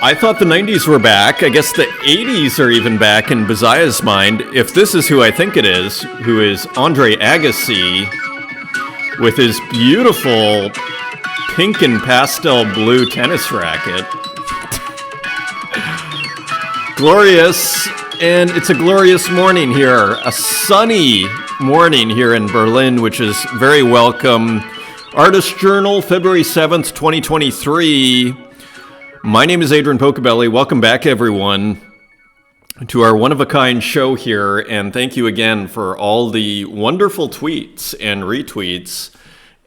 I thought the 90s were back. I guess the 80s are even back in Basaia's mind. If this is who I think it is, who is Andre Agassi, with his beautiful pink and pastel blue tennis racket. Glorious, and it's a glorious morning here. A sunny morning here in Berlin, which is very welcome. Artist Journal, February 7th, 2023. My name is Adrian Pocobelli. Welcome back, everyone, to our one-of-a-kind show here, and thank you again for all the wonderful tweets and retweets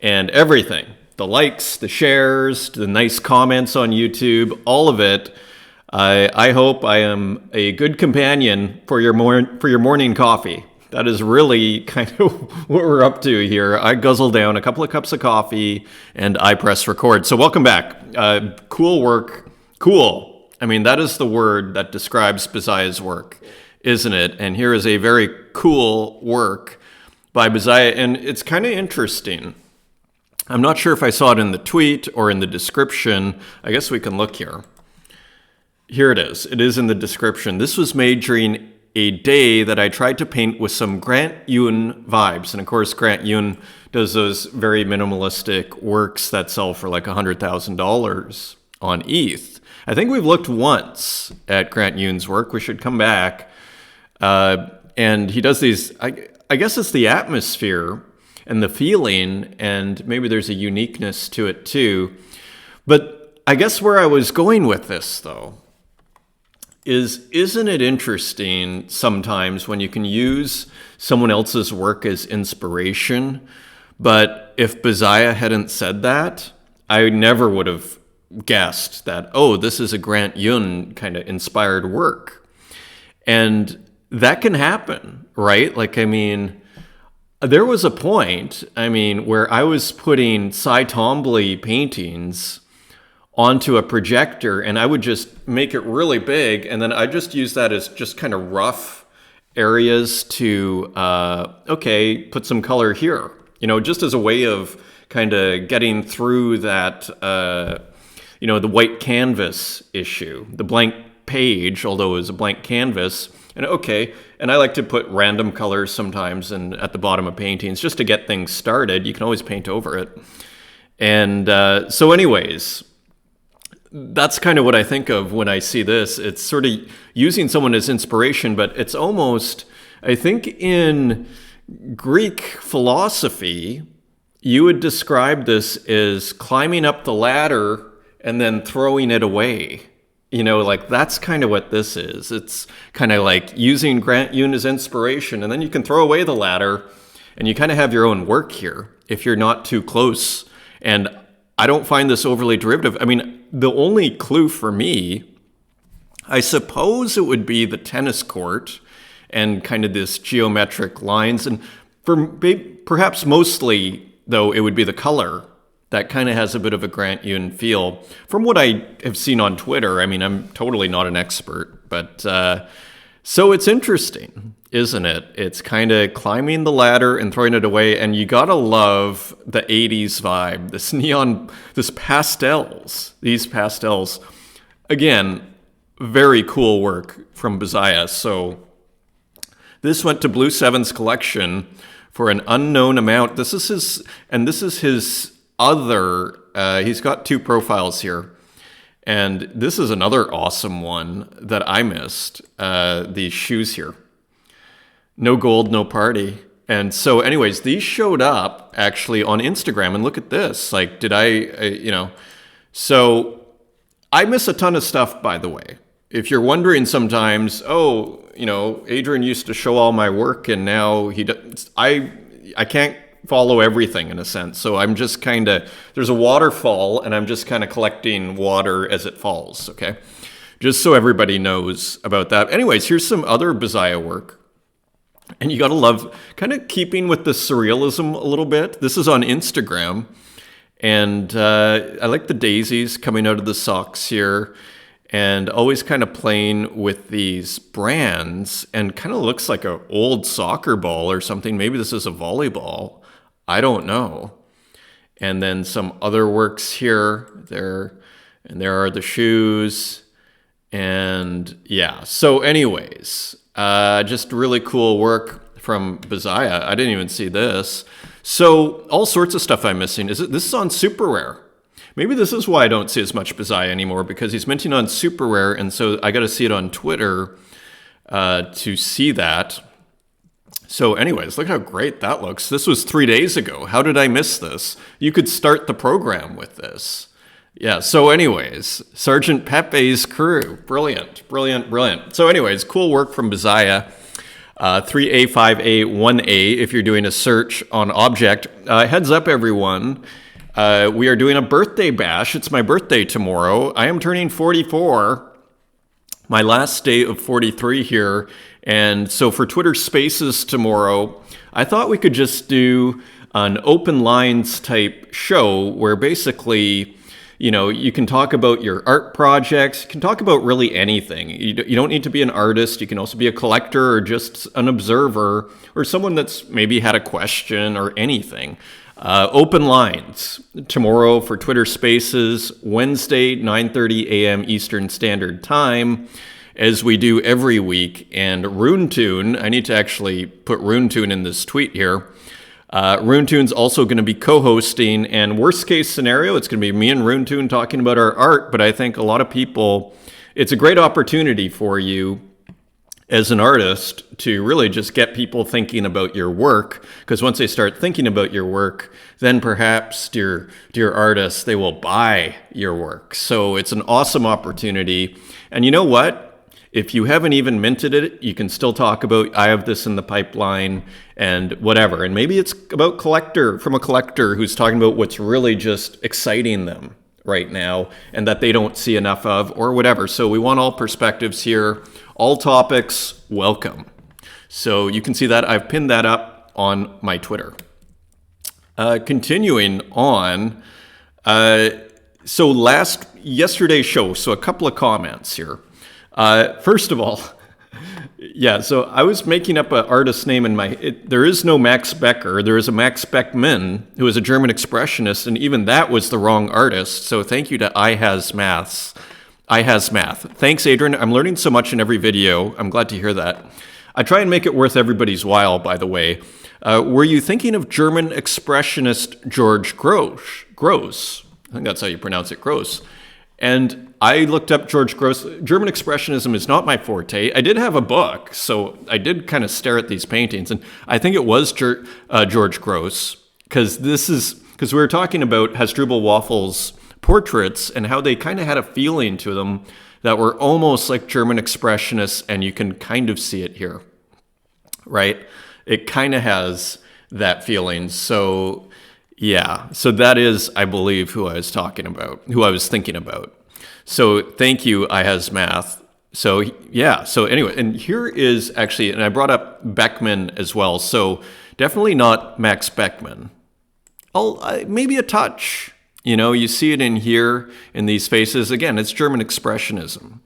and everything. The likes, the shares, the nice comments on YouTube, all of it. I hope I am a good companion for your morning coffee. That is really kind of what we're up to here. I guzzle down a couple of cups of coffee and I press record. So welcome back. Cool work. Cool. I mean, that is the word that describes Basaia's work, isn't it? And here is a very cool work by Basaia. And it's kind of interesting. I'm not sure if I saw it in the tweet or in the description. I guess we can look here. Here it is. It is in the description. This was made during a day that I tried to paint with some Grant Yun vibes. And of course, Grant Yun does those very minimalistic works that sell for like $100,000 on ETH. I think we've looked once at Grant Yun's work. We should come back. And he does these, I guess it's the atmosphere and the feeling, and maybe there's a uniqueness to it too. But I guess where I was going with this, though, isn't it interesting sometimes when you can use someone else's work as inspiration, but if Basaia hadn't said that, I never would have guessed that, oh, this is a Grant Yun kind of inspired work. And that can happen, right? Like, I mean, there was a point, where I was putting Cy Twombly paintings onto a projector and I would just make it really big, and then I just use that as just kind of rough areas to, put some color here, just as a way of kind of getting through that, the white canvas issue, the blank page, although it was a blank canvas. And I like to put random colors sometimes at the bottom of paintings just to get things started. You can always paint over it. And so anyways, that's kind of what I think of when I see this. It's sort of using someone as inspiration, but it's almost, I think in Greek philosophy, you would describe this as climbing up the ladder and then throwing it away. That's kind of what this is. It's kind of like using Grant Yun as inspiration, and then you can throw away the ladder and you kind of have your own work here if you're not too close. And I don't find this overly derivative. The only clue for me, I suppose it would be the tennis court and kind of this geometric lines. And perhaps mostly, though, it would be the color that kind of has a bit of a Grant Yun feel. From what I have seen on Twitter, I'm totally not an expert, but so it's interesting, isn't it? It's kind of climbing the ladder and throwing it away, and you gotta love the 80s vibe, this neon, these pastels. Again, very cool work from Basaia. So this went to Blue Seven's collection for an unknown amount. This is his other, he's got two profiles here. And this is another awesome one that I missed, these shoes here. No gold, no party. And so anyways, these showed up actually on Instagram, and look at this. Like, so I miss a ton of stuff, by the way. If you're wondering sometimes, Adrian used to show all my work and now I can't follow everything in a sense. So I'm just kind of, there's a waterfall and I'm just kind of collecting water as it falls, okay? Just so everybody knows about that. Anyways, here's some other Basaia work. And you gotta love kind of keeping with the surrealism a little bit. This is on Instagram. And I like the daisies coming out of the socks here. And always kind of playing with these brands, and kind of looks like an old soccer ball or something. Maybe this is a volleyball. I don't know. And then some other works here. There are the shoes. And yeah, so anyways, just really cool work from basaia. I didn't even see this. So all sorts of stuff I'm missing. This is on super rare. Maybe this is why I don't see as much basaia anymore, because he's minting on super rare, and so I got to see it on Twitter to see that. So anyways, look how great that looks. This was 3 days ago. How did I miss this? You could start the program with this. Yeah, so anyways, Sergeant Peppe's crew. Brilliant, brilliant, brilliant. So anyways, cool work from basaia. 3A, 5A, 1A if you're doing a search on object. Heads up, everyone. We are doing a birthday bash. It's my birthday tomorrow. I am turning 44. My last day of 43 here. And so for Twitter Spaces tomorrow, I thought we could just do an open lines type show where basically, you know, you can talk about your art projects. You can talk about really anything. You don't need to be an artist. You can also be a collector or just an observer or someone that's maybe had a question or anything. Open lines tomorrow for Twitter Spaces, Wednesday, 9:30 a.m. Eastern Standard Time, as we do every week. And RuneTune, I need to actually put RuneTune in this tweet here. RuneTune's also going to be co-hosting, and worst case scenario, it's going to be me and RuneTune talking about our art, but I think a lot of people, it's a great opportunity for you as an artist to really just get people thinking about your work, because once they start thinking about your work, then perhaps, dear artists, they will buy your work. So it's an awesome opportunity. And you know what? If you haven't even minted it, you can still talk about, I have this in the pipeline and whatever. And maybe it's about from a collector who's talking about what's really just exciting them right now and that they don't see enough of or whatever. So we want all perspectives here, all topics, welcome. So you can see that I've pinned that up on my Twitter. Continuing on, so yesterday's show, so a couple of comments here. First of all, yeah, so I was making up an artist name there is no Max Becker. There is a Max Beckmann, who is a German expressionist, and even that was the wrong artist. So thank you to iHasMath. Thanks, Adrian. I'm learning so much in every video. I'm glad to hear that. I try and make it worth everybody's while, by the way. Were you thinking of German expressionist George Grosz? I think that's how you pronounce it, Grosz. And I looked up George Grosz. German expressionism is not my forte. I did have a book, so I did kind of stare at these paintings, and I think it was George Grosz, because we were talking about Hasdrubal Waffle's portraits and how they kind of had a feeling to them that were almost like German expressionists, and you can kind of see it here, right? It kind of has that feeling. So yeah, so that is, I believe, who I was thinking about. So thank you, iHasMath. So yeah, so anyway, and here is actually, and I brought up Beckmann as well. So definitely not Max Beckmann. Maybe a touch. You know, you see it in here in these faces. Again, it's German expressionism.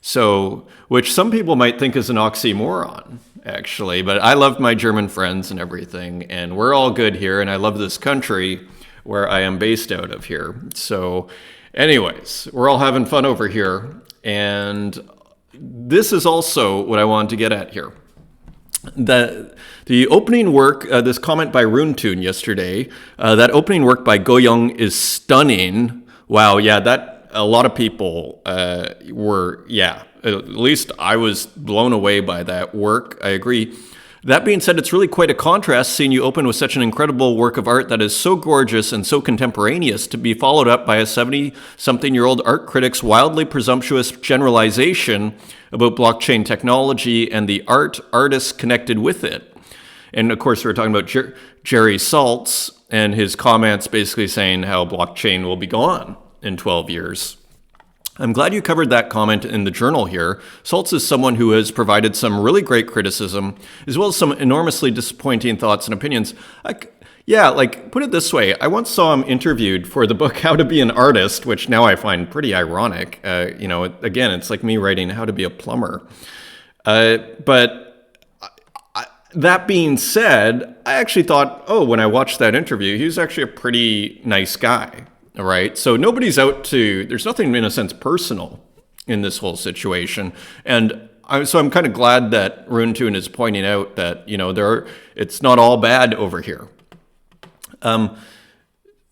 So, which some people might think is an oxymoron, actually, but I love my German friends and everything, and we're all good here, and I love this country where I am based out of here. So anyways, we're all having fun over here, and this is also what I wanted to get at here. The opening work, this comment by RuneTune yesterday, that opening work by Goyoung is stunning. Wow, yeah, that a lot of people were, yeah, at least I was blown away by that work. I agree. That being said, it's really quite a contrast seeing you open with such an incredible work of art that is so gorgeous and so contemporaneous to be followed up by a 70-something-year-old art critic's wildly presumptuous generalization about blockchain technology and the artists connected with it. And of course, we were talking about Jerry Saltz and his comments basically saying how blockchain will be gone in 12 years. I'm glad you covered that comment in the journal here. Saltz is someone who has provided some really great criticism, as well as some enormously disappointing thoughts and opinions. Put it this way. I once saw him interviewed for the book How to Be an Artist, which now I find pretty ironic. Again, it's like me writing How to Be a Plumber. But that being said, I actually thought, when I watched that interview, he was actually a pretty nice guy. All right. So nobody's out to, there's nothing in a sense personal in this whole situation. And so I'm kind of glad that Runetoon is pointing out that, it's not all bad over here.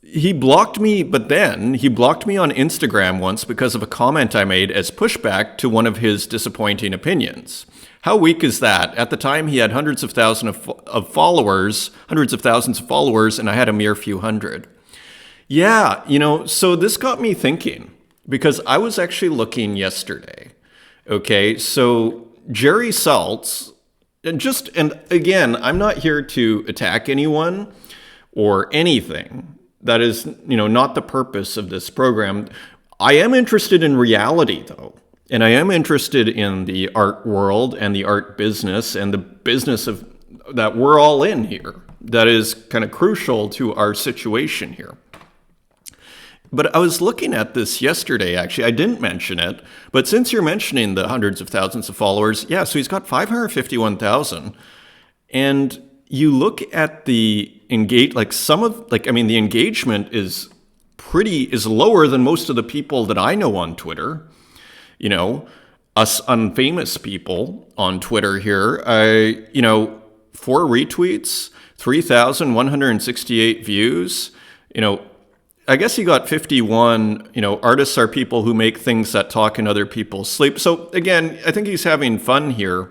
He blocked me, but then he blocked me on Instagram once because of a comment I made as pushback to one of his disappointing opinions. How weak is that? At the time, he had hundreds of thousands of followers, and I had a mere few hundred. Yeah, so this got me thinking, because I was actually looking yesterday. Okay, so Jerry Saltz, and again, I'm not here to attack anyone or anything. That is, not the purpose of this program. I am interested in reality, though. And I am interested in the art world and the art business and the business that we're all in here. That is kind of crucial to our situation here. But I was looking at this yesterday, actually. I didn't mention it. But since you're mentioning the hundreds of thousands of followers, yeah, so he's got 551,000. And you look at the the engagement is lower than most of the people that I know on Twitter. Us unfamous people on Twitter here. 4 retweets, 3,168 views. I guess he got 51. Artists are people who make things that talk in other people's sleep. So again, I think he's having fun here.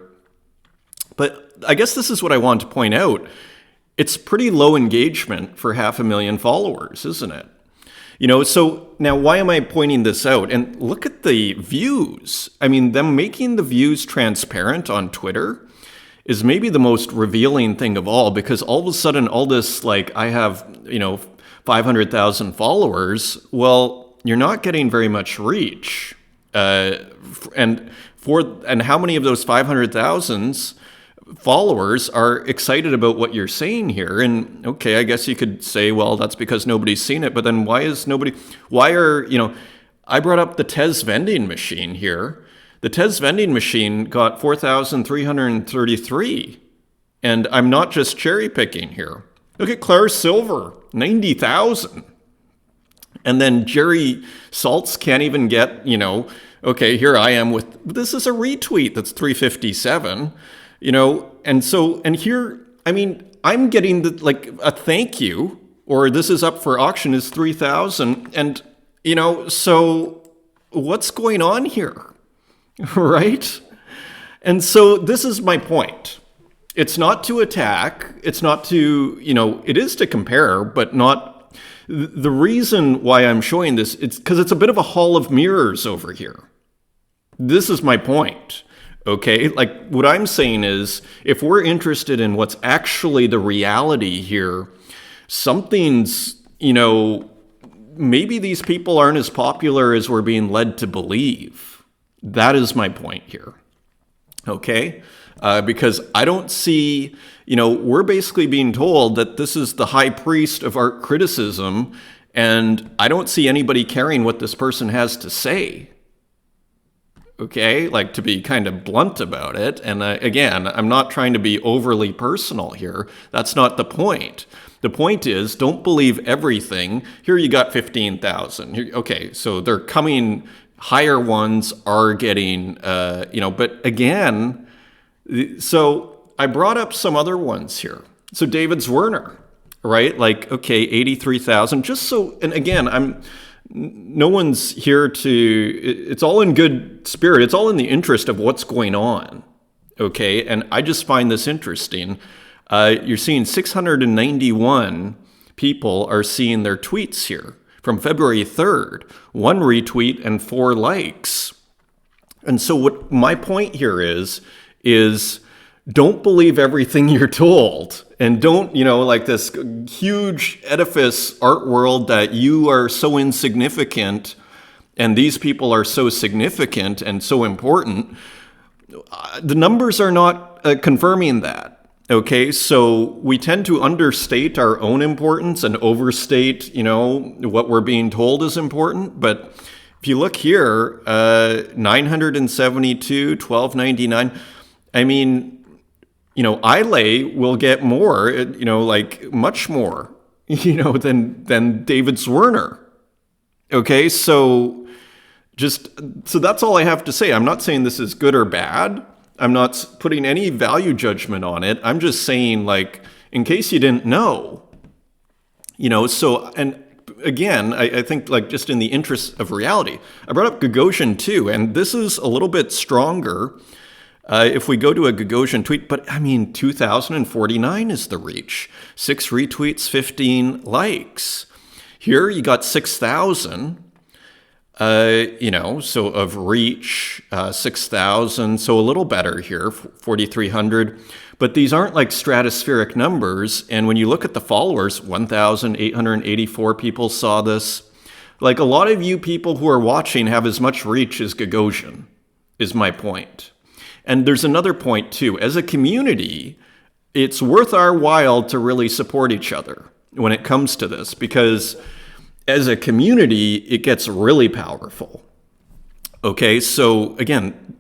But I guess this is what I want to point out. It's pretty low engagement for 500,000 followers, isn't it? So now why am I pointing this out? And look at the views. I mean, them making the views transparent on Twitter is maybe the most revealing thing of all, because all of a sudden all this, I have, 500,000 followers. Well, you're not getting very much reach. And how many of those 500,000 followers are excited about what you're saying here? And okay, I guess you could say, well, that's because nobody's seen it. But then I brought up the Tez vending machine here. The Tez vending machine got 4,333. And I'm not just cherry picking here. Look at Claire Silver, 90,000. And then Jerry Saltz can't even get, okay, here I am this is a retweet that's 357. And here, I'm getting a thank you, or this is up for auction is 3,000. And, so what's going on here? Right? And so this is my point. It's not to attack. It's not to, it is to compare, but not. The reason why I'm showing this, it's because it's a bit of a hall of mirrors over here. This is my point. Okay, what I'm saying is, if we're interested in what's actually the reality here, something's, maybe these people aren't as popular as we're being led to believe. That is my point here. Okay, because I don't see, we're basically being told that this is the high priest of art criticism, and I don't see anybody caring what this person has to say. Okay, to be kind of blunt about it. And again, I'm not trying to be overly personal here. That's not the point. The point is, don't believe everything. Here you got 15,000. Okay, so they're coming, higher ones are getting, but again, so I brought up some other ones here. So David Zwirner, right? 83,000. Just so, and again, no one's here it's all in good spirit. It's all in the interest of what's going on. Okay. And I just find this interesting. You're seeing 691 people are seeing their tweets here from February 3rd, 1 retweet and 4 likes. And so what my point here is don't believe everything you're told, and don't, this huge edifice art world that you are so insignificant and these people are so significant and so important. The numbers are not confirming that. Okay, so we tend to understate our own importance and overstate, what we're being told is important. But if you look here, 972, 1299, Ile will get more, much more, than David Zwirner. Okay, so So that's all I have to say. I'm not saying this is good or bad. I'm not putting any value judgment on it. I'm just saying, like, in case you didn't know, so, and again, I think, like, just in the interest of reality, I brought up Gogosian too, and this is a little bit stronger if we go to a Gogosian tweet, but I mean, 2,049 is the reach. 6 retweets, 15 likes. Here you got 6,000. So of reach, 6,000, so a little better here, 4,300. But these aren't like stratospheric numbers. And when you look at the followers, 1,884 people saw this. Like, a lot of you people who are watching have as much reach as Gogosian, is my point. And there's another point too. As a community, it's worth our while to really support each other when it comes to this, because as a community, it gets really powerful. Okay, so again,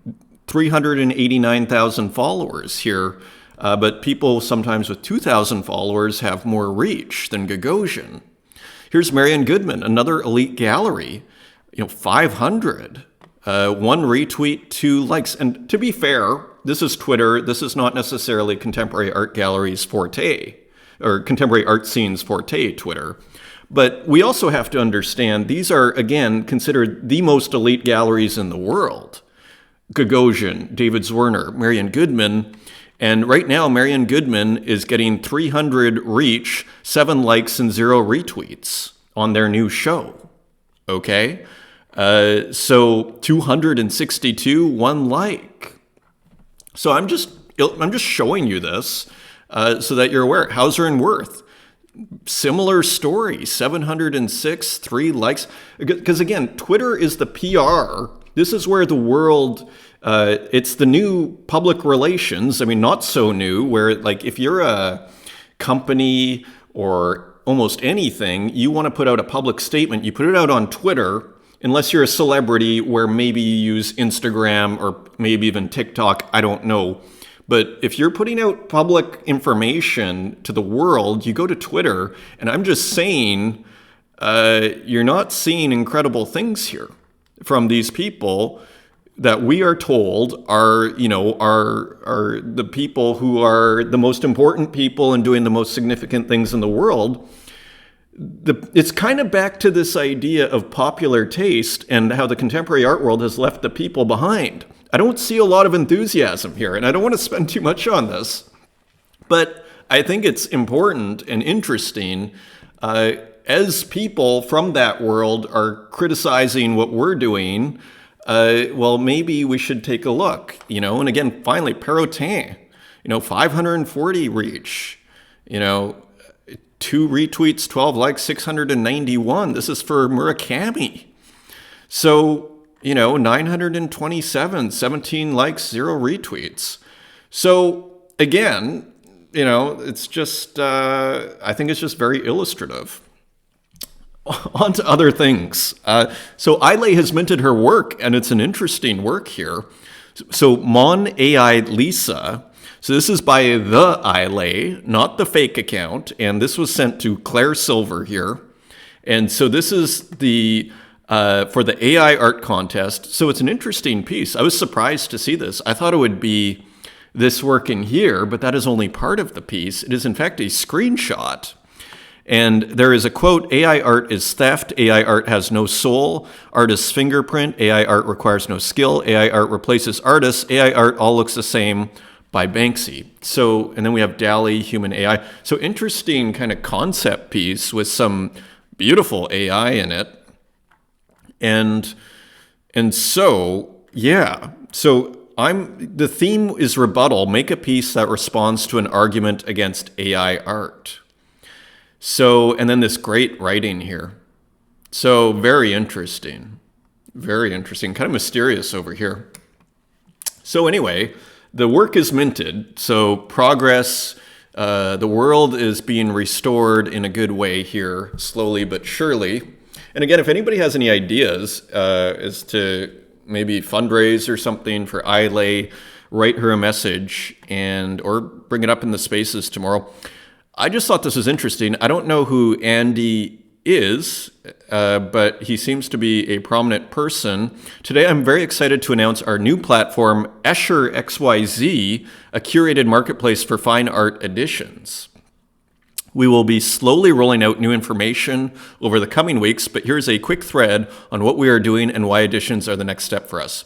389,000 followers here, but people sometimes with 2,000 followers have more reach than Gogosian. Here's Marianne Goodman, another elite gallery, 500, 1 retweet, 2 likes. And to be fair, this is Twitter. This is not necessarily contemporary art galleries forte, or contemporary art scenes forte, Twitter. But we also have to understand these are, again, considered the most elite galleries in the world. Gogosian, David Zwirner, Marianne Goodman. And right now, Marianne Goodman is getting 300 reach, 7 likes, and 0 retweets on their new show. Okay? So 262, 1 like. So I'm just showing you this so that you're aware. Hauser and Wirth. Similar story, 706, 3 likes. Because again, Twitter is the PR. This is where the world, it's the new public relations. I mean, not so new, where, like, if you're a company or almost anything, you want to put out a public statement, you put it out on Twitter, unless you're a celebrity where maybe you use Instagram or maybe even TikTok, I don't know. But if you're putting out public information to the world, you go to Twitter, and I'm just saying, you're not seeing incredible things here from these people that we are told are the people who are the most important people and doing the most significant things in the world. It's kind of back to this idea of popular taste and how the contemporary art world has left the people behind. I don't see a lot of enthusiasm here, and I don't want to spend too much on this, but I think it's important and interesting as people from that world are criticizing what we're doing. Well, maybe we should take a look, and again, finally, Perrotin, 540 reach, 2 retweets, 12 likes, 691. This is for Murakami. So, 927, 17 likes, 0 retweets. So again, it's just, I think it's just very illustrative. On to other things. So Eile has minted her work, and it's an interesting work here. So Mon AI Lisa. So this is by the Eile, not the fake account. And this was sent to Claire Silver here. And so this is the for the AI art contest. So it's an interesting piece. I was surprised to see this. I thought it would be this work in here, but that is only part of the piece. It is in fact a screenshot. And there is a quote, AI art is theft, AI art has no soul, artist's fingerprint, AI art requires no skill, AI art replaces artists, AI art all looks the same, by Banksy. So, and then we have DALL-E, human AI. So interesting kind of concept piece with some beautiful AI in it. And so, yeah. So the theme is rebuttal. Make a piece that responds to an argument against AI art. So, and then this great writing here. So very interesting. Very interesting. Kind of mysterious over here. So anyway, the work is minted. So progress, the world is being restored in a good way here, slowly but surely. And again, if anybody has any ideas as to maybe fundraise or something for Eile, write her a message or bring it up in the spaces tomorrow. I just thought this was interesting. I don't know who Andy is, but he seems to be a prominent person. Today, I'm very excited to announce our new platform, mfxyz, a curated marketplace for fine art editions. We will be slowly rolling out new information over the coming weeks, but here's a quick thread on what we are doing and why editions are the next step for us.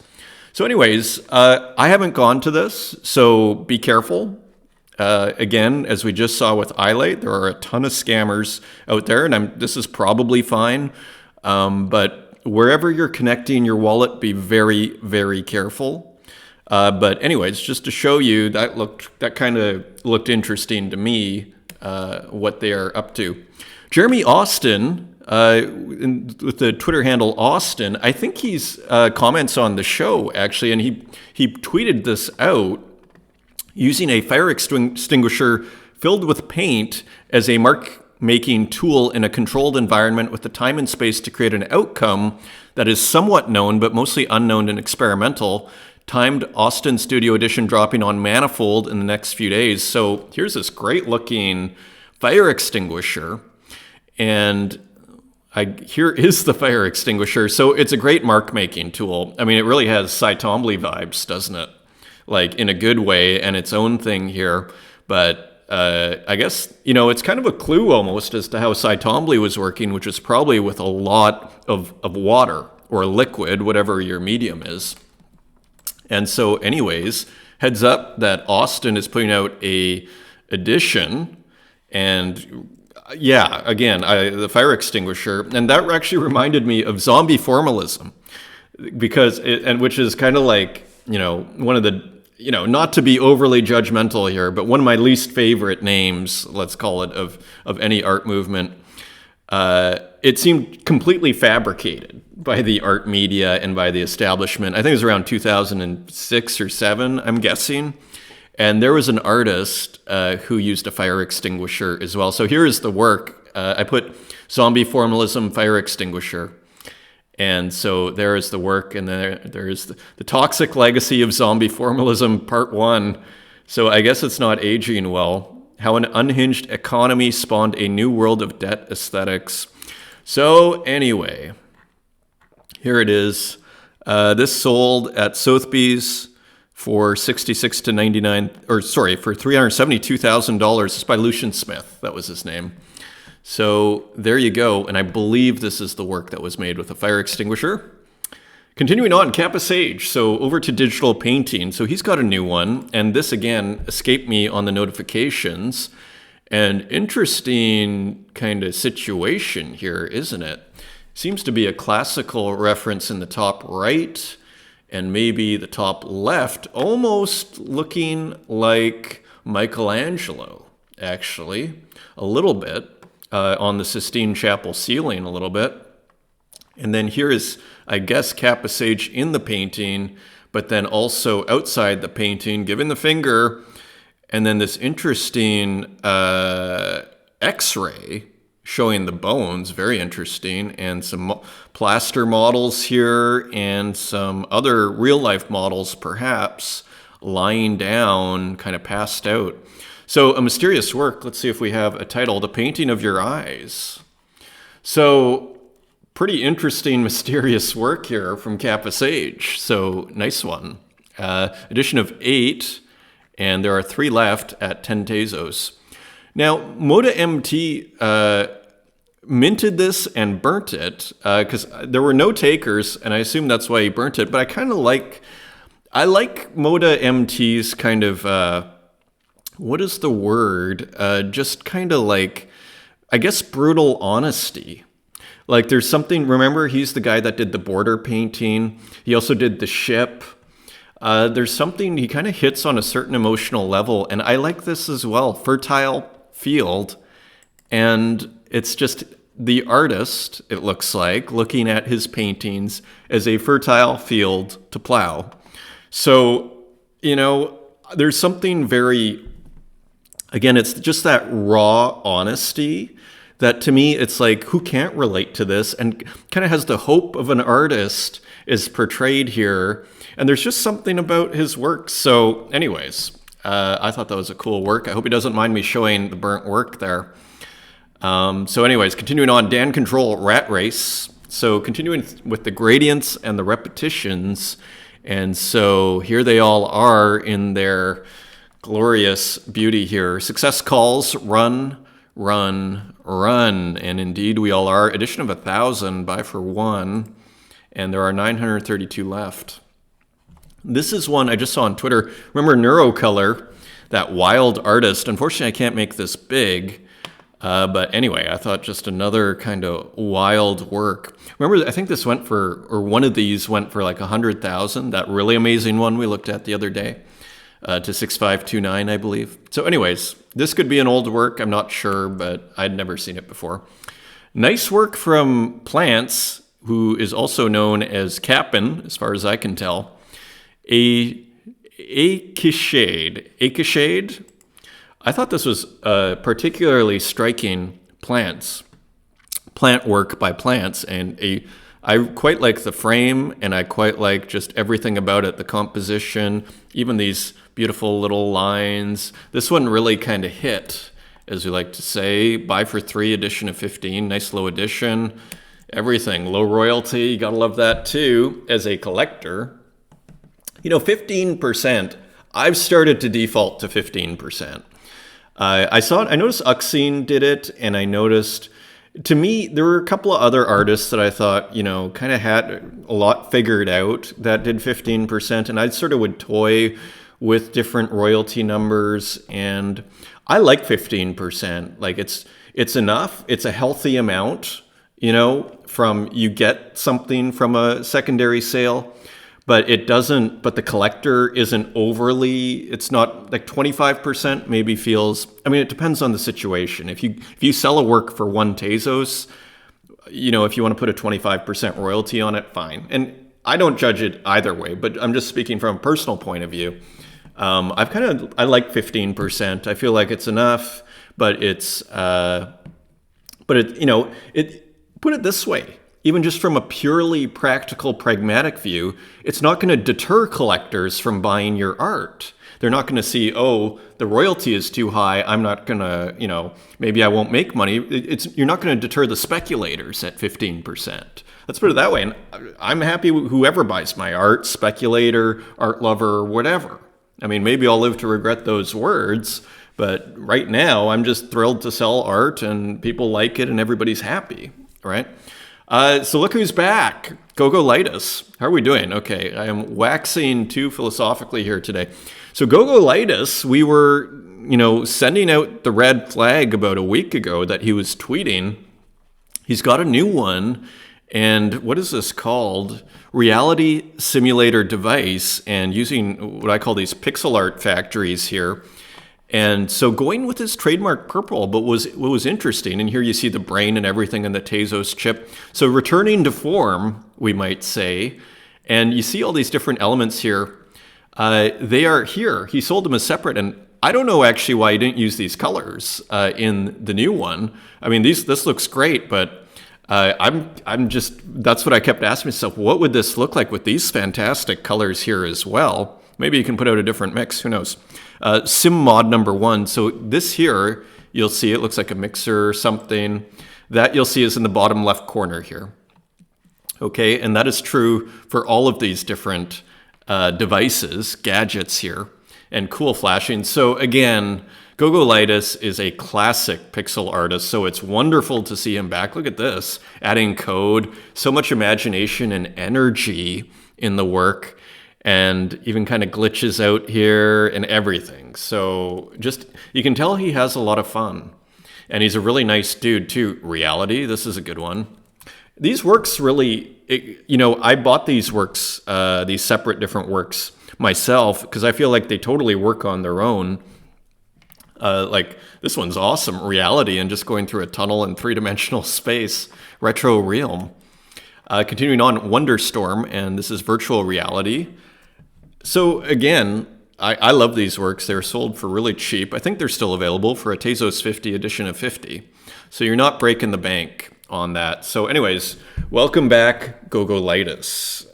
So anyways, I haven't gone to this, so be careful. Again, as we just saw with iLate, there are a ton of scammers out there, and this is probably fine. But wherever you're connecting your wallet, be very, very careful. But anyways, just to show you, that kind of looked interesting to me, what they are up to. Jeremy Austin, with the Twitter handle Austin, I think he's comments on the show, actually, and he tweeted this out, using a fire extinguisher filled with paint as a mark-making tool in a controlled environment with the time and space to create an outcome that is somewhat known but mostly unknown and experimental. Timed Austin Studio Edition dropping on Manifold in the next few days. So here's this great-looking fire extinguisher, and here is the fire extinguisher. So it's a great mark-making tool. I mean, it really has Cy Twombly vibes, doesn't it? Like in a good way, and its own thing here. But I guess, it's kind of a clue almost as to how Cy Twombly was working, which is probably with a lot of water or liquid, whatever your medium is. And so anyways, heads up that Austin is putting out a edition, and yeah, again, the fire extinguisher, and that actually reminded me of zombie formalism, because which is kind of like, one of the, not to be overly judgmental here, but one of my least favorite names, let's call it, of any art movement. It seemed completely fabricated by the art media and by the establishment. I think it was around 2006 or 7, I'm guessing. And there was an artist who used a fire extinguisher as well. So here is the work. I put zombie formalism fire extinguisher. And so there is the work, and there's the toxic legacy of zombie formalism, part 1. So I guess it's not aging well. How an unhinged economy spawned a new world of debt aesthetics. So anyway, here it is. This sold at Sotheby's for $66 to $99, or sorry, for $372,000. It's by Lucian Smith. That was his name. So there you go, and I believe this is the work that was made with a fire extinguisher. Continuing on, KappaSage, so over to digital painting. So he's got a new one, and this again escaped me on the notifications. And interesting kind of situation here, isn't it? Seems to be a classical reference in the top right, and maybe the top left, almost looking like Michelangelo, actually, a little bit. On the Sistine Chapel ceiling a little bit. And then here is, I guess, KappaSage in the painting, but then also outside the painting, giving the finger, and then this interesting X-ray showing the bones, very interesting, and some plaster models here, and some other real-life models, perhaps, lying down, kind of passed out. So a mysterious work. Let's see if we have a title. The Painting of Your Eyes. So pretty interesting, mysterious work here from KappaSage. So nice one. Edition of 8, and there are 3 left at 10 Tezos. Now, MOTEMT minted this and burnt it because there were no takers, and I assume that's why he burnt it. But I kind of like MOTEMT's kind of what is the word? Just kind of like, I guess, brutal honesty. Like there's something, remember, he's the guy that did the border painting. He also did the ship. There's something, he kind of hits on a certain emotional level. And I like this as well. Fertile field. And it's just the artist, it looks like, looking at his paintings as a fertile field to plow. So, there's something very, again, it's just that raw honesty that to me, it's like, who can't relate to this? And kind of has the hope of an artist is portrayed here. And there's just something about his work. So anyways, I thought that was a cool work. I hope he doesn't mind me showing the burnt work there. So anyways, continuing on, Dan Control Rat Race. So continuing with the gradients and the repetitions. And so here they all are in their glorious beauty here. Success calls, run, run, run. And indeed we all are. Edition of 1,000, buy for one. And there are 932 left. This is one I just saw on Twitter. Remember Neurocolor, that wild artist? Unfortunately, I can't make this big. But anyway, I thought just another kind of wild work. Remember, I think this went for, or one of these went for like 100,000. That really amazing one we looked at the other day, to 6529, I believe. So anyways, this could be an old work. I'm not sure, but I'd never seen it before. Nice work from Plants, who is also known as Kappen, as far as I can tell. Aechishade. I thought this was particularly striking plant work by Plants, and I quite like the frame, and I quite like just everything about it, the composition, even these beautiful little lines. This one really kind of hit, as we like to say. Buy for 3, edition of 15, nice low edition. Everything, low royalty, you gotta love that too, as a collector. 15%, I've started to default to 15%. I noticed Uxine did it, and I noticed, to me, there were a couple of other artists that I thought, kind of had a lot figured out that did 15%, and I sort of would toy with different royalty numbers, and I like 15%. Like, it's enough, it's a healthy amount, from you get something from a secondary sale. But the collector isn't it's not like 25% maybe feels, it depends on the situation. If you sell a work for one Tezos, if you want to put a 25% royalty on it, fine. And I don't judge it either way, but I'm just speaking from a personal point of view. I like 15%. I feel like it's enough, but put it this way. Even just from a purely practical, pragmatic view, it's not going to deter collectors from buying your art. They're not going to see, oh, the royalty is too high, I'm not going to, maybe I won't make money. You're not going to deter the speculators at 15%. Let's put it that way. And I'm happy with whoever buys my art, speculator, art lover, whatever. Maybe I'll live to regret those words, but right now I'm just thrilled to sell art and people like it and everybody's happy, right? So look who's back. Gogolitus. How are we doing? Okay, I am waxing too philosophically here today. So Gogolitus, we were, sending out the red flag about a week ago that he was tweeting. He's got a new one, and what is this called? Reality simulator device, and using what I call these pixel art factories here. And so going with his trademark purple, but what was interesting, and here you see the brain and everything in the Tezos chip. So returning to form, we might say, and you see all these different elements here. They are here. He sold them as separate, and I don't know actually why he didn't use these colors in the new one. This looks great, but that's what I kept asking myself. What would this look like with these fantastic colors here as well? Maybe you can put out a different mix, who knows? SimMod number 1. So this here, you'll see it looks like a mixer or something. That you'll see is in the bottom left corner here. Okay, and that is true for all of these different devices, gadgets here, and cool flashing. So again, Gogolitus is a classic pixel artist, so it's wonderful to see him back. Look at this, adding code, so much imagination and energy in the work. And even kind of glitches out here and everything. So you can tell he has a lot of fun. And he's a really nice dude too. Reality, this is a good one. These works really, I bought these works, these separate different works myself, because I feel like they totally work on their own. Like this one's awesome, Reality, and just going through a tunnel in 3-dimensional space, retro realm. Continuing on, Wonderstorm, and this is virtual reality. So again, I love these works. They're sold for really cheap. I think they're still available for a Tezos 50 edition of 50. So you're not breaking the bank on that. So anyways, welcome back, Gogolitus.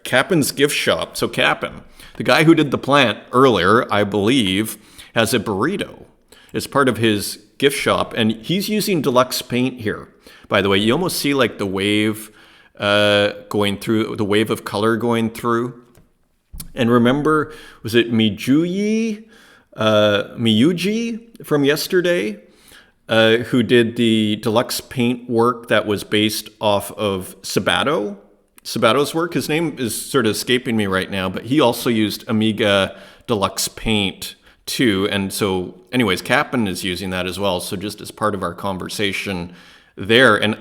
Kappen's gift shop. So Kappen, the guy who did the plant earlier, I believe, has a burrito. It's part of his gift shop, and he's using deluxe paint here. By the way, you almost see like the wave going through, the wave of color going through. And remember, was it Miyuji from yesterday, who did the deluxe paint work that was based off of Sabato's work? His name is sort of escaping me right now, but he also used Amiga Deluxe Paint too. And so anyways, Kappan is using that as well. So just as part of our conversation there. And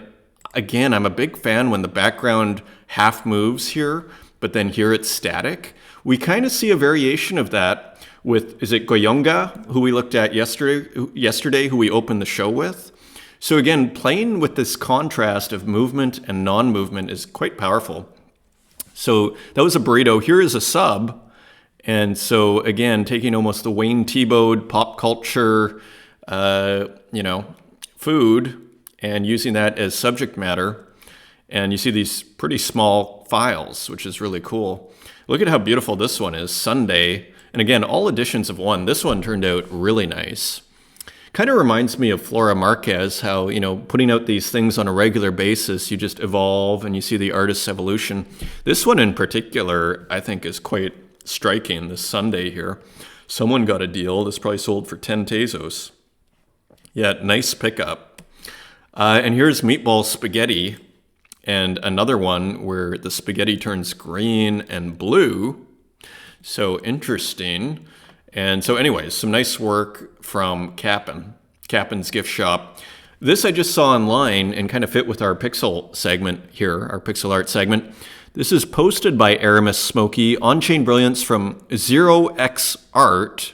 again, I'm a big fan when the background half moves here, but then here it's static. We kind of see a variation of that with, is it Goyonga, who we looked at yesterday, who we opened the show with. So again, playing with this contrast of movement and non-movement is quite powerful. So that was a burrito. Here is a sub. And so again, taking almost the Wayne Thiebaud pop culture, food, and using that as subject matter. And you see these pretty small files, which is really cool. Look at how beautiful this one is, Sunday. And again, all editions of one. This one turned out really nice. Kind of reminds me of Flora Marquez, how, putting out these things on a regular basis, you just evolve and you see the artist's evolution. This one in particular, I think, is quite striking, this Sunday here. Someone got a deal. This probably sold for 10 Tezos. Yeah, nice pickup. And here's Meatball Spaghetti, and another one where the spaghetti turns green and blue. So interesting. And so anyways, some nice work from Kappan's gift shop. This I just saw online and kind of fit with our pixel segment here, our pixel art segment. This is posted by Aramis Smoky, On-Chain Brilliance from 0x Art,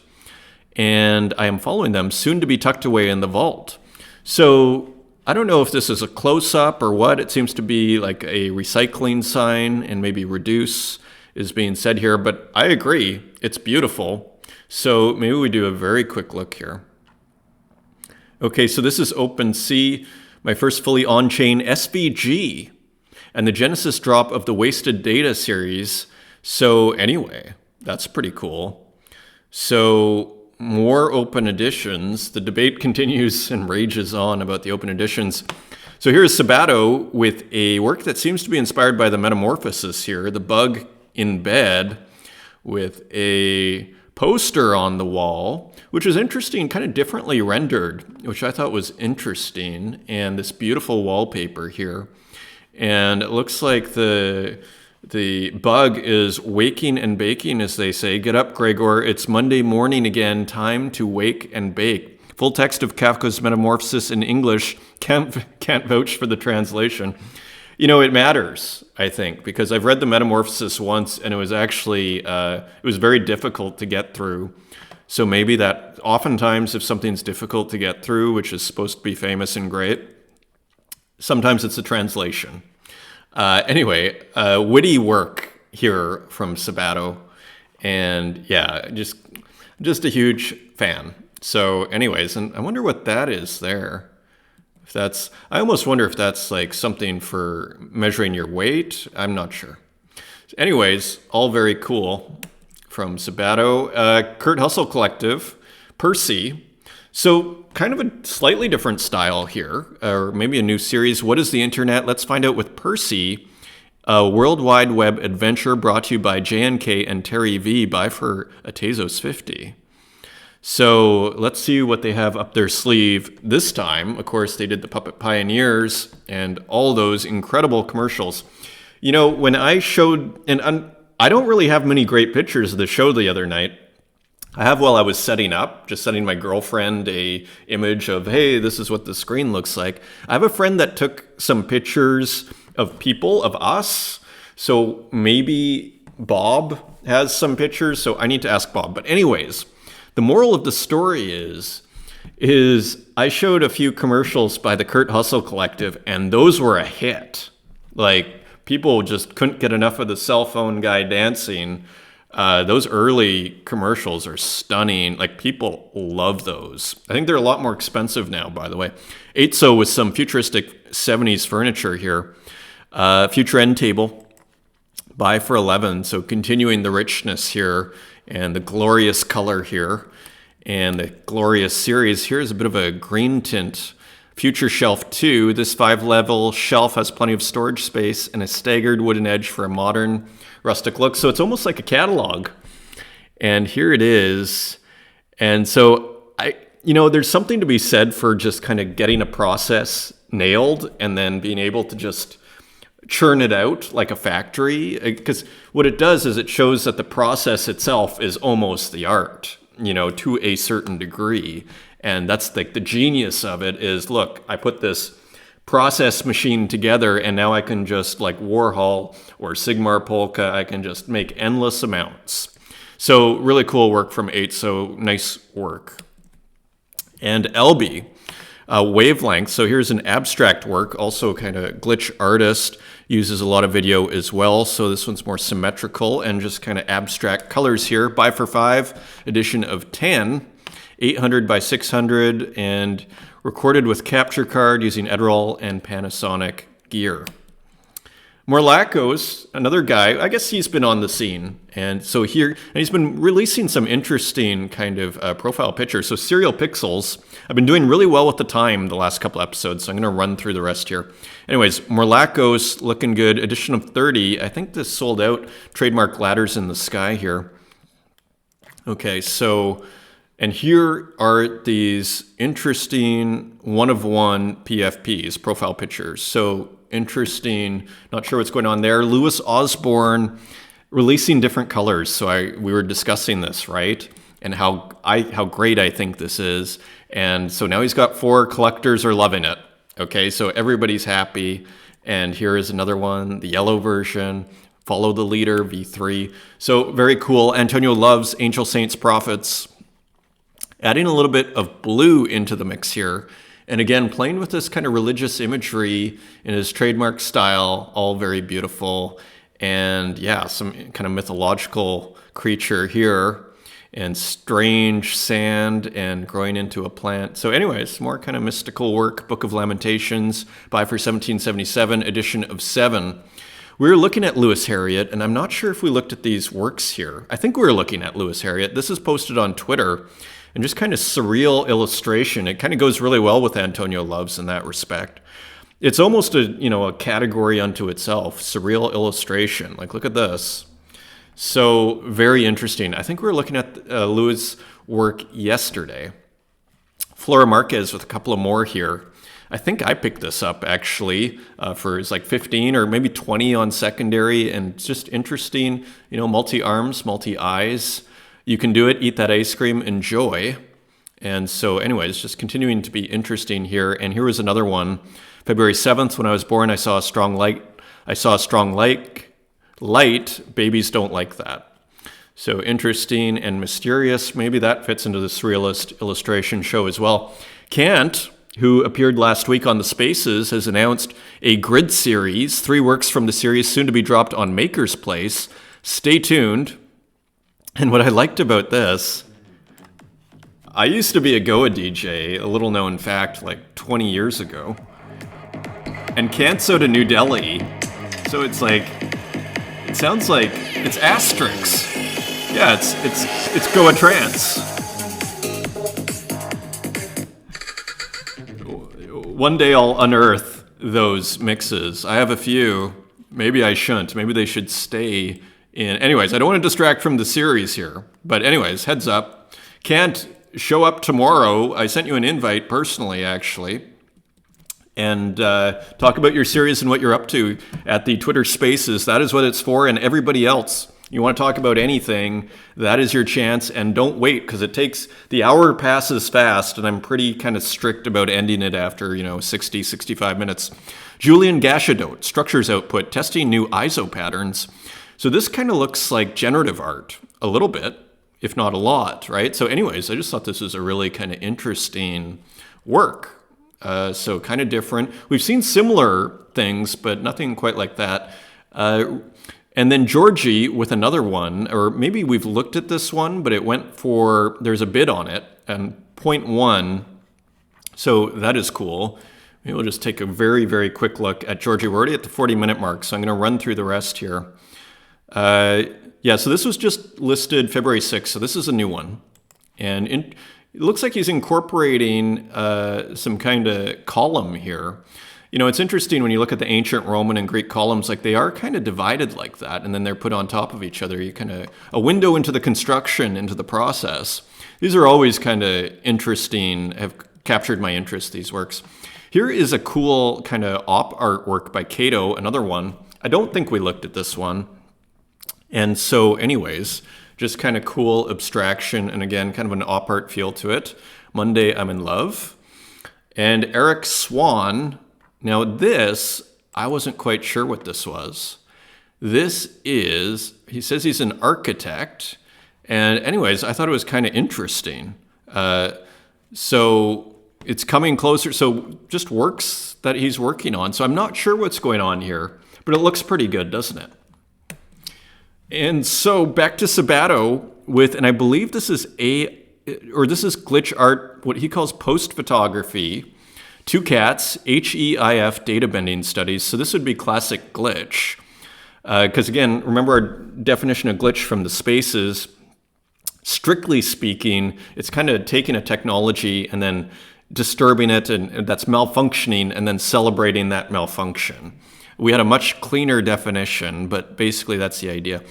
and I am following them, soon to be tucked away in the vault. So I don't know if this is a close-up or what. It seems to be like a recycling sign, and maybe reduce is being said here, but I agree, it's beautiful. So maybe we do a very quick look here. Okay, so this is OpenSea, my first fully on-chain SVG, and the Genesis drop of the Wasted Data series. So anyway, that's pretty cool. So more open editions. The debate continues and rages on about the open editions. So here's Sabato with a work that seems to be inspired by the metamorphosis here, the bug in bed, with a poster on the wall, which is interesting, kind of differently rendered, which I thought was interesting, and this beautiful wallpaper here. And it looks like the bug is waking and baking, as they say. Get up, Gregor. It's Monday morning again. Time to wake and bake. Full text of Kafka's Metamorphosis in English. Can't vouch for the translation. It matters, I think, because I've read the Metamorphosis once, and it was actually, it was very difficult to get through. So maybe that oftentimes if something's difficult to get through, which is supposed to be famous and great, sometimes it's a translation. Anyway, witty work here from Sabato. And yeah, just a huge fan. So anyways, and I wonder what that is there. I almost wonder if that's like something for measuring your weight. I'm not sure. Anyways, all very cool from Sabato. KurtHustle Collective, Percy. So kind of a slightly different style here, or maybe a new series. What is the internet? Let's find out with Percy, a World Wide Web adventure brought to you by JNK and Terry V. Buy for a Tezos 50. So let's see what they have up their sleeve this time. Of course, they did the Puppet Pioneers and all those incredible commercials. When I showed, and I don't really have many great pictures of the show the other night. I have while I was setting up, just sending my girlfriend a image of, hey, this is what the screen looks like. I have a friend that took some pictures of people, of us. So maybe Bob has some pictures. So I need to ask Bob. But anyways, the moral of the story is I showed a few commercials by the KurtHustle Collective, and those were a hit. Like, people just couldn't get enough of the cell phone guy dancing. Those early commercials are stunning. Like, people love those. I think they're a lot more expensive now, by the way. Aetso with some futuristic 70s furniture here. Future end table. Buy for 11. So continuing the richness here and the glorious color here. And the glorious series, here's a bit of a green tint. Future Shelf 2, this 5-level shelf has plenty of storage space and a staggered wooden edge for a modern rustic look. So it's almost like a catalog. And here it is. And so there's something to be said for just kind of getting a process nailed and then being able to just churn it out like a factory. Because what it does is it shows that the process itself is almost the art, to a certain degree. And that's like the genius of it is, look, I put this process machine together and now I can just like Warhol or Sigmar Polka, I can just make endless amounts. So really cool work from 8, so nice work. And LB, wavelength. So here's an abstract work, also kind of glitch artist, uses a lot of video as well. So this one's more symmetrical and just kind of abstract colors here. Buy for 5, edition of 10, 800 by 600, and recorded with capture card using Edirol and Panasonic gear. Morlakos, another guy, I guess he's been on the scene. And so here, and he's been releasing some interesting kind of profile pictures. So Serial Pixels, I've been doing really well with the time the last couple episodes, so I'm going to run through the rest here. Anyways, Morlakos, looking good, edition of 30. I think this sold out, trademark Ladders in the Sky here. Okay, so, and here are these interesting one-of-one PFPs, profile pictures. So interesting, not sure what's going on there. Louis Osborne releasing different colors. So we were discussing this, right? And how great I think this is. And so now he's got 4, collectors are loving it. Okay, so everybody's happy. And here is another one, the yellow version, Follow the Leader, V3. So very cool. Antonio loves Angels, Saints, Prophets. Adding a little bit of blue into the mix here. And again, playing with this kind of religious imagery in his trademark style, all very beautiful. And yeah, some kind of mythological creature here, and strange sand and growing into a plant. So anyways, more kind of mystical work, Book of Lamentations, buy for 1777, edition of 7. We were looking at Lewis Harriet, and I'm not sure if we looked at these works here. I think we were looking at Lewis Harriet. This is posted on Twitter. And just kind of surreal illustration. It kind of goes really well with Antonio Loves in that respect. It's almost a category unto itself, surreal illustration. Like, look at this. So very interesting. I think we were looking at Louis' work yesterday. Flora Marquez with a couple of more here. I think I picked this up actually for it's like 15 or maybe 20 on secondary, and it's just interesting, multi-arms, multi-eyes. You can do it, eat that ice cream, enjoy. And so anyways, just continuing to be interesting here. And here was another one. February 7th, when I was born, I saw a strong light. Babies don't like that. So interesting and mysterious. Maybe that fits into the surrealist illustration show as well. Kant, who appeared last week on the Spaces, has announced a grid series, 3 works from the series soon to be dropped on Maker's Place. Stay tuned. And what I liked about this, I used to be a Goa DJ, a little known fact, like 20 years ago. And Kanso to New Delhi. So it's like, it sounds like it's asterisks. Yeah, it's Goa trance. One day I'll unearth those mixes. I have a few. Maybe I shouldn't. Maybe they should stay in. Anyways, I don't want to distract from the series here. But anyways, heads up. Can't show up tomorrow. I sent you an invite personally, actually. And talk about your series and what you're up to at the Twitter Spaces. That is what it's for. And everybody else, you want to talk about anything, that is your chance. And don't wait, because the hour passes fast, and I'm pretty kind of strict about ending it after, 60, 65 minutes. Julian Gashadot, structures output, testing new ISO patterns. So this kind of looks like generative art, a little bit, if not a lot, right? So anyways, I just thought this was a really kind of interesting work. So kind of different. We've seen similar things, but nothing quite like that. And then Georgie with another one, or maybe we've looked at this one, but it went for, there's a bid on it, and 0.1. So that is cool. Maybe we'll just take a very, very quick look at Georgie. We're already at the 40-minute mark, so I'm going to run through the rest here. Yeah, so this was just listed February 6th, so this is a new one. And it looks like he's incorporating some kind of column here. You know, it's interesting when you look at the ancient Roman and Greek columns, like they are kind of divided like that, and then they're put on top of each other. You kind of, a window into the construction, into the process. These are always kind of interesting, have captured my interest, these works. Here is a cool kind of op artwork by Cato, another one. I don't think we looked at this one. And so anyways, just kind of cool abstraction, and again, kind of an op art feel to it. Monday, I'm in love. And Eric Swan. Now this, I wasn't quite sure what this was. This is, he says he's an architect. And anyways, I thought it was kind of interesting. So it's coming closer. So just works that he's working on. So I'm not sure what's going on here, but it looks pretty good, doesn't it? And so back to Sabato with, and I believe this is this is glitch art, what he calls post photography. 2 cats, HEIF data bending studies. So this would be classic glitch. Because again, remember our definition of glitch from the spaces. Strictly speaking, it's kind of taking a technology and then disturbing it, and that's malfunctioning, and then celebrating that malfunction. We had a much cleaner definition, but basically that's the idea.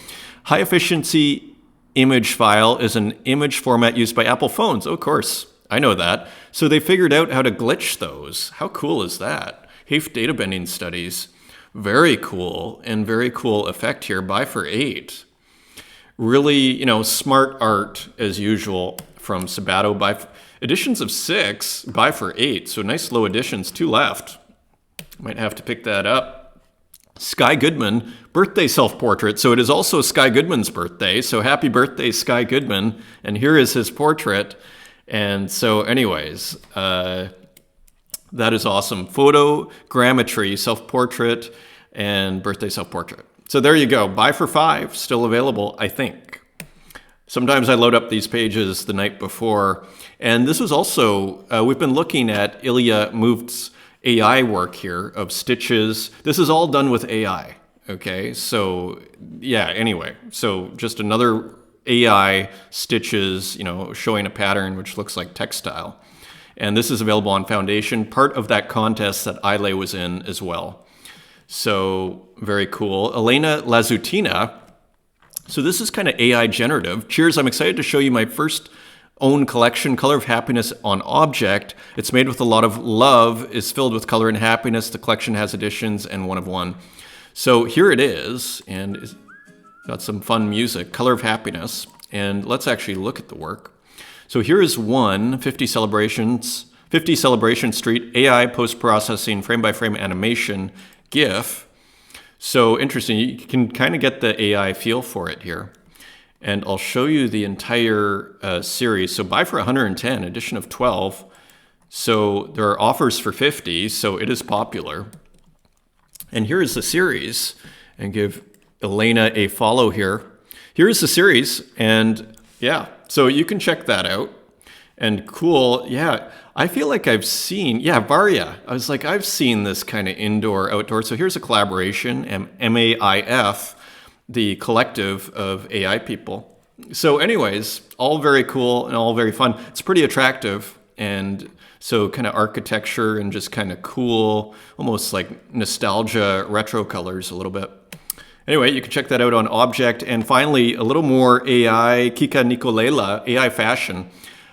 High efficiency image file is an image format used by Apple phones. Oh, of course. I know that. So they figured out how to glitch those. How cool is that? HEIF data bending studies. Very cool, and very cool effect here. Buy for 8. Really, you know, smart art as usual from Sabato. Buy editions of 6, buy for 8. So nice low editions, 2 left. Might have to pick that up. Sky Goodman, birthday self-portrait. So it is also Sky Goodman's birthday. So happy birthday, Sky Goodman. And here is his portrait. And so anyways, that is awesome. Photogrammetry, self-portrait, and birthday self-portrait. So there you go. Buy for 5, still available, I think. Sometimes I load up these pages the night before. And this was also, we've been looking at Ilya Muft's AI work here of stitches. This is all done with AI, okay? So yeah, anyway, so just another AI stitches, you know, showing a pattern which looks like textile. And this is available on Foundation, part of that contest that Ile was in as well. So very cool. Elena Lazutina. So this is kind of AI generative. Cheers, I'm excited to show you my first own collection, Color of Happiness on Object. It's made with a lot of love, is filled with color and happiness. The collection has editions and 1 of 1. So here it is, and got some fun music, Color of Happiness, and let's actually look at the work. So here is one, 50 Celebration Street, AI post-processing, frame-by-frame animation, GIF. So interesting, you can kind of get the AI feel for it here. And I'll show you the entire series. So buy for 110, edition of 12. So there are offers for 50, so it is popular. And here is the series, and give Elena a follow here. Here is the series, and yeah, so you can check that out. And cool, yeah, I feel like I've seen, yeah, Varya. I was like, I've seen this kind of indoor, outdoor. So here's a collaboration, MAIF, the collective of AI people. So anyways, all very cool and all very fun. It's pretty attractive, and so kind of architecture and just kind of cool, almost like nostalgia, retro colors a little bit. Anyway, you can check that out on Object. And finally, a little more AI, Kika Nicolela, AI fashion.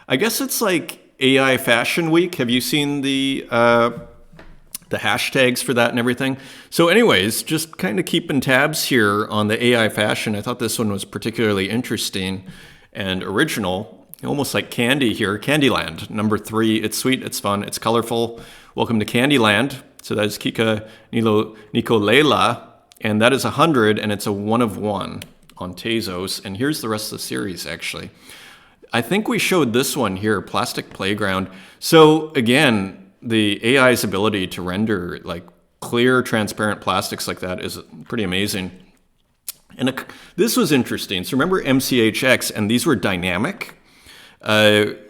I guess it's like AI Fashion Week. Have you seen the hashtags for that and everything? So anyways, just kind of keeping tabs here on the AI fashion. I thought this one was particularly interesting and original, almost like candy here. Candyland, number 3. It's sweet, it's fun, it's colorful. Welcome to Candyland. So that is Kika Nicolela. And that is 100, and it's a 1 of 1 on Tezos. And here's the rest of the series, actually. I think we showed this one here, Plastic Playground. So again, the AI's ability to render like clear, transparent plastics like that is pretty amazing. And this was interesting. So remember MCHX, and these were dynamic.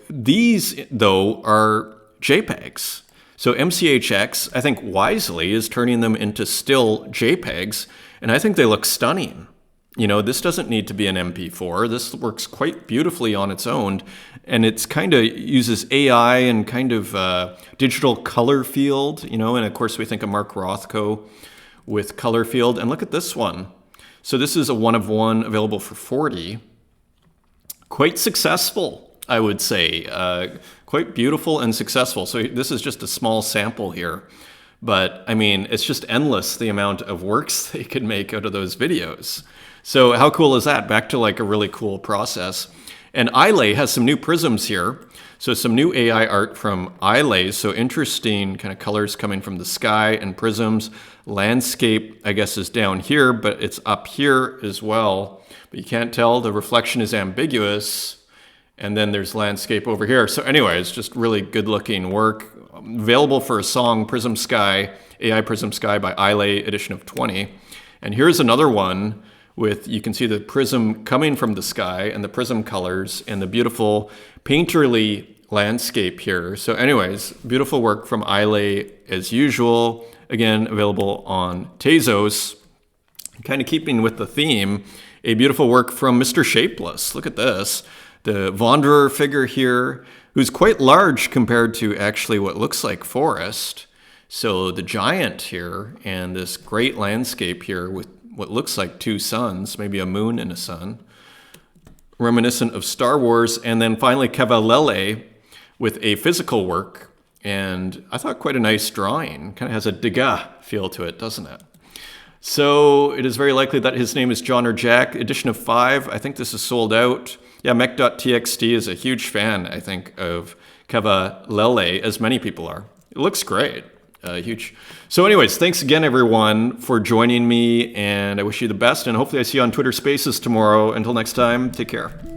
These, though, are JPEGs. So MCHX, I think wisely, is turning them into still JPEGs, and I think they look stunning. You know, this doesn't need to be an MP4. This works quite beautifully on its own. And it's kind of uses AI and kind of digital color field, you know, and of course we think of Mark Rothko with color field. And look at this one. So this is a 1 of 1 available for 40. Quite successful, I would say. Quite beautiful and successful. So this is just a small sample here. But I mean, it's just endless the amount of works they could make out of those videos. So how cool is that? Back to like a really cool process. And Islay has some new prisms here. So some new AI art from Islay. So interesting kind of colors coming from the sky and prisms. Landscape, I guess, is down here, but it's up here as well. But you can't tell. The reflection is ambiguous. And then there's landscape over here. So anyway, it's just really good looking work. Available for a song, Prism Sky, AI Prism Sky by Islay, edition of 20. And here's another one with, you can see the prism coming from the sky and the prism colors and the beautiful painterly landscape here. So anyways, beautiful work from Islay as usual. Again, available on Tezos. Kind of keeping with the theme, a beautiful work from Mr. Shapeless. Look at this. The Wanderer figure here, who's quite large compared to actually what looks like forest. So the giant here and this great landscape here with what looks like 2 suns, maybe a moon and a sun, reminiscent of Star Wars. And then finally Cavallele with a physical work. And I thought quite a nice drawing. Kind of has a Degas feel to it, doesn't it? So it is very likely that his name is John or Jack, edition of 5. I think this is sold out. Yeah, mech.txt is a huge fan, I think, of Cavallele, as many people are. It looks great. Huge. So anyways, thanks again, everyone, for joining me, and I wish you the best, and hopefully I see you on Twitter Spaces tomorrow. Until next time, take care.